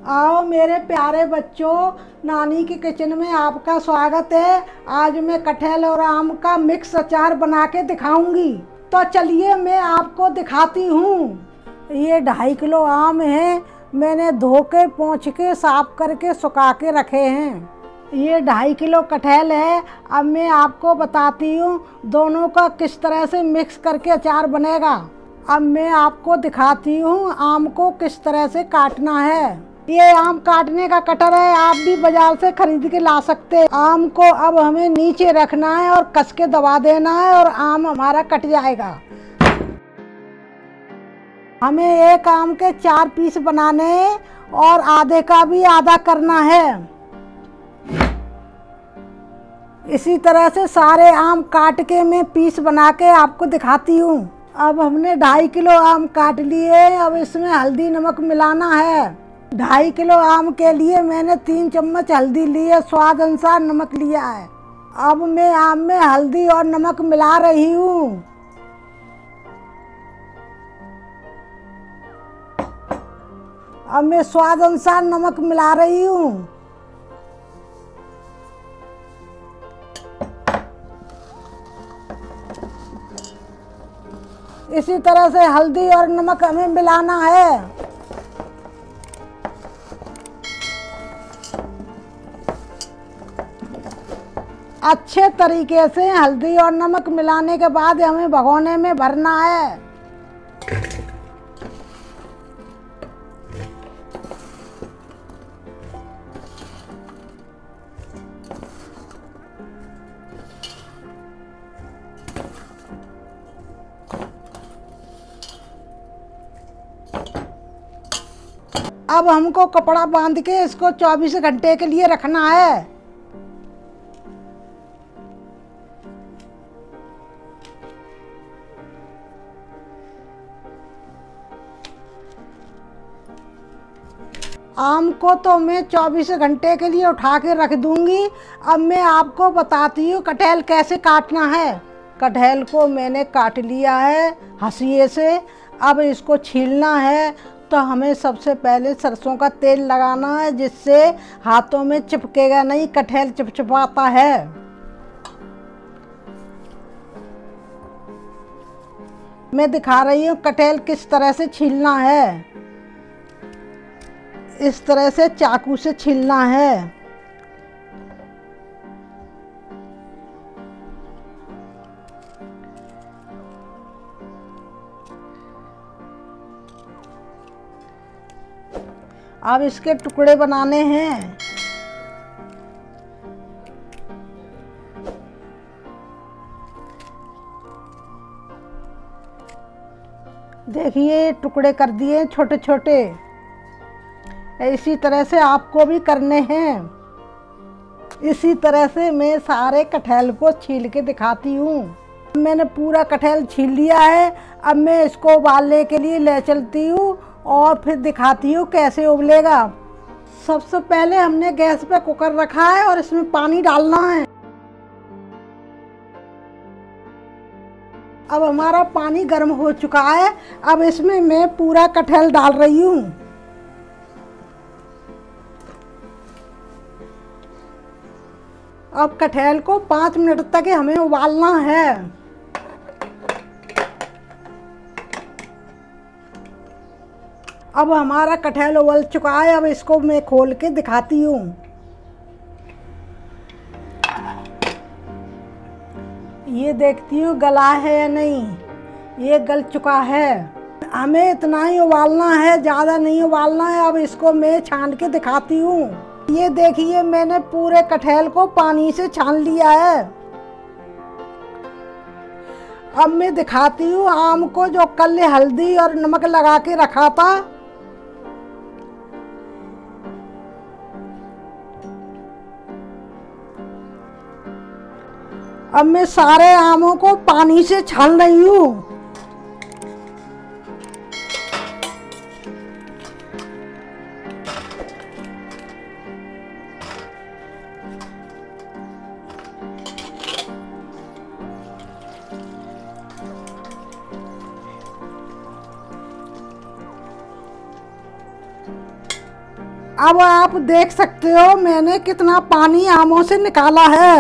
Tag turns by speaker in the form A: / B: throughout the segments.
A: आओ मेरे प्यारे बच्चों, नानी के किचन में आपका स्वागत है। आज मैं कटहल और आम का मिक्स अचार बना के दिखाऊंगी। तो चलिए मैं आपको दिखाती हूँ। ये 2.5 किलो आम है। मैंने धो के पोंछ के साफ करके सुखा के रखे हैं। ये 2.5 किलो कटहल है। अब मैं आपको बताती हूँ दोनों का किस तरह से मिक्स करके अचार बनेगा। अब मैं आपको दिखाती हूँ आम को किस तरह से काटना है। ये आम काटने का कटर है, आप भी बाजार से खरीद के ला सकते हैं। आम को अब हमें नीचे रखना है और कस के दबा देना है और आम हमारा कट जाएगा। हमें एक आम के 4 पीस बनाने हैं और आधे का भी आधा करना है। इसी तरह से सारे आम काट के मैं पीस बना के आपको दिखाती हूँ। अब हमने 2.5 किलो आम काट लिए। अब इसमें हल्दी नमक मिलाना है। 2.5 किलो आम के लिए मैंने 3 चम्मच हल्दी ली है, स्वाद अनुसार नमक लिया है। अब मैं आम में हल्दी और नमक मिला रही हूँ। अब मैं स्वाद अनुसार नमक मिला रही हूँ। इसी तरह से हल्दी और नमक हमें मिलाना है। अच्छे तरीके से हल्दी और नमक मिलाने के बाद हमें भगोने में भरना है। अब हमको कपड़ा बांध के इसको 24 घंटे के लिए रखना है। आम को तो मैं 24 घंटे के लिए उठा के रख दूंगी। अब मैं आपको बताती हूँ कटहल कैसे काटना है। कटहल को मैंने काट लिया है हंसिए से। अब इसको छीलना है। तो हमें सबसे पहले सरसों का तेल लगाना है, जिससे हाथों में चिपकेगा नहीं, कटहल चिपचिपाता है। मैं दिखा रही हूँ कटहल किस तरह से छीलना है। इस तरह से चाकू से छीलना है। अब इसके टुकड़े बनाने हैं। देखिए टुकड़े कर दिए छोटे छोटे। इसी तरह से आपको भी करने हैं। इसी तरह से मैं सारे कटहल को छील के दिखाती हूँ। मैंने पूरा कटहल छील लिया है। अब मैं इसको उबालने के लिए ले चलती हूँ और फिर दिखाती हूँ कैसे उबलेगा। सबसे पहले हमने गैस पे कुकर रखा है और इसमें पानी डालना है। अब हमारा पानी गर्म हो चुका है। अब इसमें मैं पूरा कटहल डाल रही हूँ। अब कटहल को 5 मिनट तक हमें उबालना है। अब हमारा कटहल उबल चुका है। अब इसको मैं खोल के दिखाती हूँ। ये देखती हूँ गला है या नहीं। ये गल चुका है। हमें इतना ही उबालना है, ज़्यादा नहीं उबालना है। अब इसको मैं छान के दिखाती हूँ। ये देखिए मैंने पूरे कटहल को पानी से छान लिया है। अब मैं दिखाती हूँ आम को जो कल हल्दी और नमक लगा के रखा था। अब मैं सारे आमों को पानी से छान रही हूँ। अब आप देख सकते हो मैंने कितना पानी आमों से निकाला है।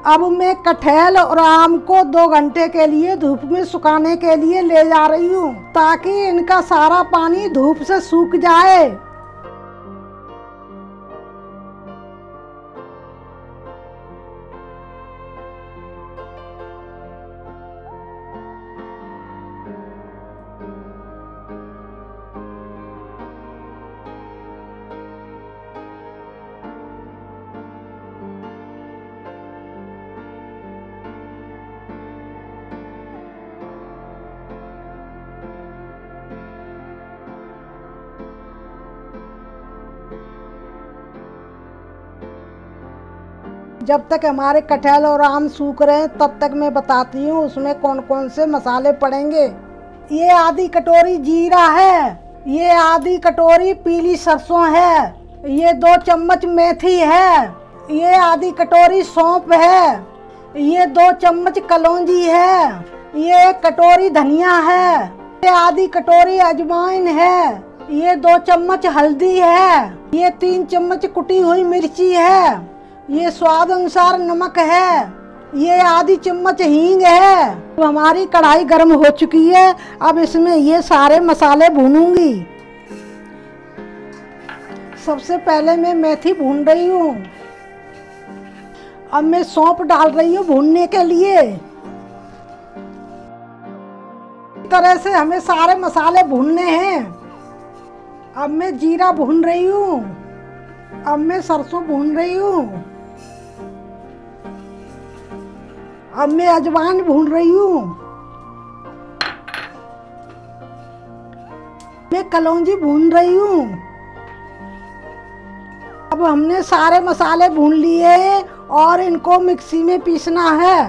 A: अब मैं कटहल और आम को 2 घंटे के लिए धूप में सुखाने के लिए ले जा रही हूँ, ताकि इनका सारा पानी धूप से सूख जाए। जब तक हमारे कटहल और आम सूख रहे हैं तब तक मैं बताती हूँ उसमें कौन कौन से मसाले पड़ेंगे। ये आधी कटोरी जीरा है, ये आधी कटोरी पीली सरसों है, ये 2 चम्मच मेथी है, ये आधी कटोरी सौंफ है, ये 2 चम्मच कलौंजी है, ये 1 कटोरी धनिया है, ये आधी कटोरी अजवाइन है, ये 2 चम्मच हल्दी है, ये 3 चम्मच कुटी हुई मिर्ची है, ये स्वाद अनुसार नमक है, ये आधी चम्मच हींग है। तो हमारी कढ़ाई गर्म हो चुकी है। अब इसमें ये सारे मसाले भूनूंगी। सबसे पहले मैं मेथी भून रही हूँ। अब मैं सौंफ डाल रही हूँ भूनने के लिए। इस तरह से हमें सारे मसाले भूनने हैं। अब मैं जीरा भून रही हूँ। अब मैं सरसों भून रही हूँ। अब मैं अजवाइन भून रही हूँ। मैं कलौंजी भून रही हूँ। अब हमने सारे मसाले भून लिए और इनको मिक्सी में पीसना है।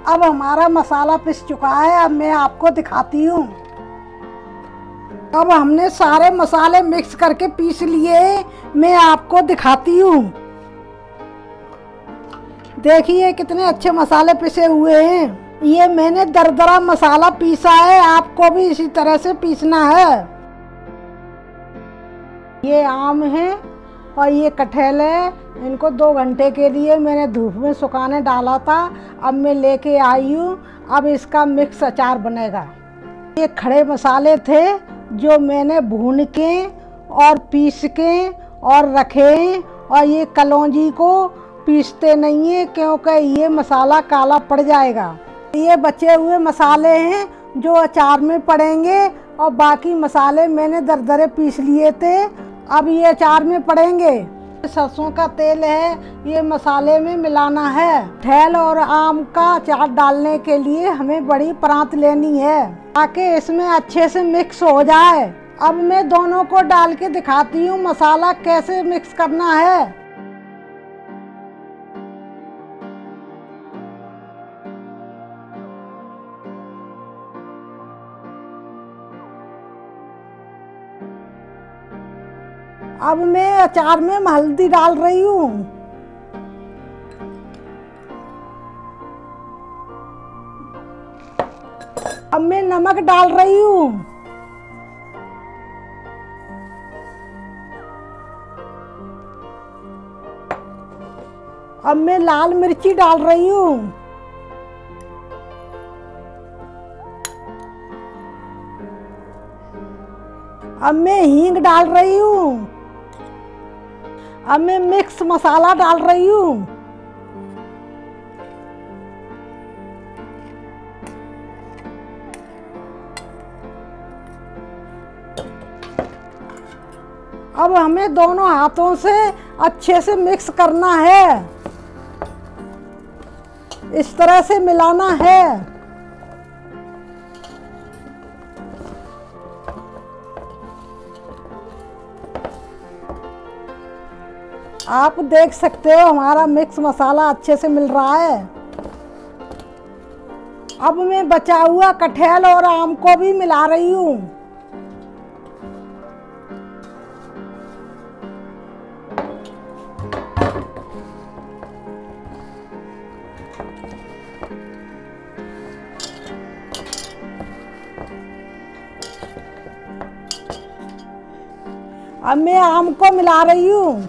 A: अब हमारा मसाला पिस चुका है। अब मैं आपको दिखाती हूँ। अब हमने सारे मसाले मिक्स करके पीस लिए। मैं आपको दिखाती हूँ। देखिए कितने अच्छे मसाले पिसे हुए हैं। ये मैंने दरदरा मसाला पीसा है। आपको भी इसी तरह से पीसना है। ये आम है और ये कटहल है। इनको 2 घंटे के लिए मैंने धूप में सुखाने डाला था। अब मैं लेके आई हूँ। अब इसका मिक्स अचार बनेगा। ये खड़े मसाले थे जो मैंने भून के और पीस के और रखे। और ये कलौंजी को पीसते नहीं है क्योंकि ये मसाला काला पड़ जाएगा। ये बचे हुए मसाले हैं जो अचार में पड़ेंगे और बाकी मसाले मैंने दरदरे पीस लिए थे। अब ये अचार में पड़ेंगे। सरसों का तेल है, ये मसाले में मिलाना है। कटहल और आम का अचार डालने के लिए हमें बड़ी परात लेनी है ताकि इसमें अच्छे से मिक्स हो जाए। अब मैं दोनों को डाल के दिखाती हूँ मसाला कैसे मिक्स करना है। अब मैं अचार में हल्दी डाल रही हूँ। अब मैं नमक डाल रही हूँ। अब मैं लाल मिर्ची डाल रही हूँ। अब मैं हींग डाल रही हूँ। अब मैं मिक्स मसाला डाल रही हूँ। अब हमें दोनों हाथों से अच्छे से मिक्स करना है। इस तरह से मिलाना है। आप देख सकते हो हमारा मिक्स मसाला अच्छे से मिल रहा है। अब मैं बचा हुआ कटहल और आम को भी मिला रही हूँ। अब मैं आम को मिला रही हूँ।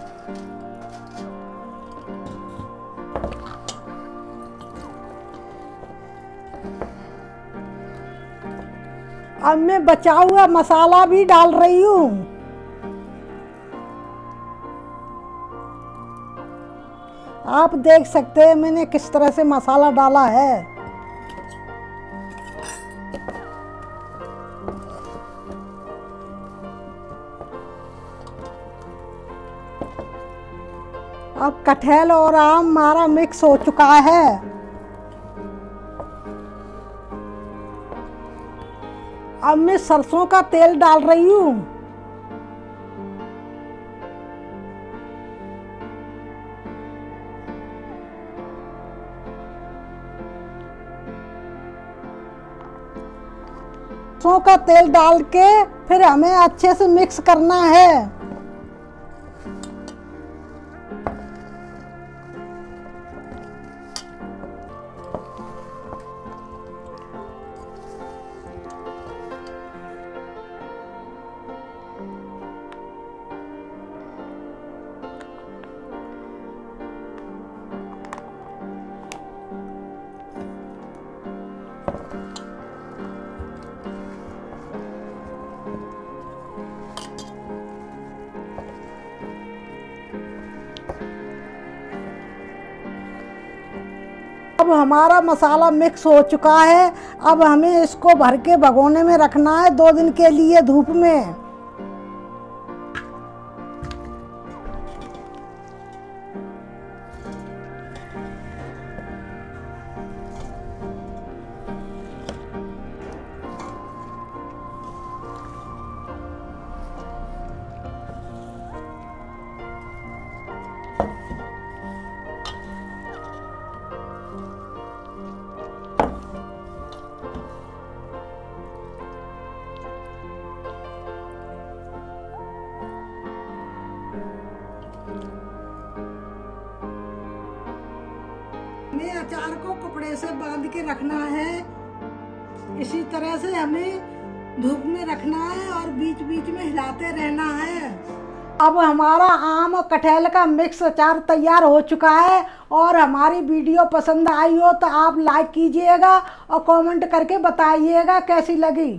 A: अब मैं बचा हुआ मसाला भी डाल रही हूँ। आप देख सकते हैं मैंने किस तरह से मसाला डाला है। अब कटहल और आम हमारा मिक्स हो चुका है। अब मैं सरसों का तेल डाल रही हूँ। सरसों का तेल डाल के फिर हमें अच्छे से मिक्स करना है। अब हमारा मसाला मिक्स हो चुका है। अब हमें इसको भर के भगोने में रखना है 2 दिन के लिए धूप में। हमें अचार को कपड़े से बांध के रखना है। इसी तरह से हमें धूप में रखना है और बीच बीच में हिलाते रहना है। अब हमारा आम और कटहल का मिक्स अचार तैयार हो चुका है। और हमारी वीडियो पसंद आई हो तो आप लाइक कीजिएगा और कमेंट करके बताइएगा कैसी लगी।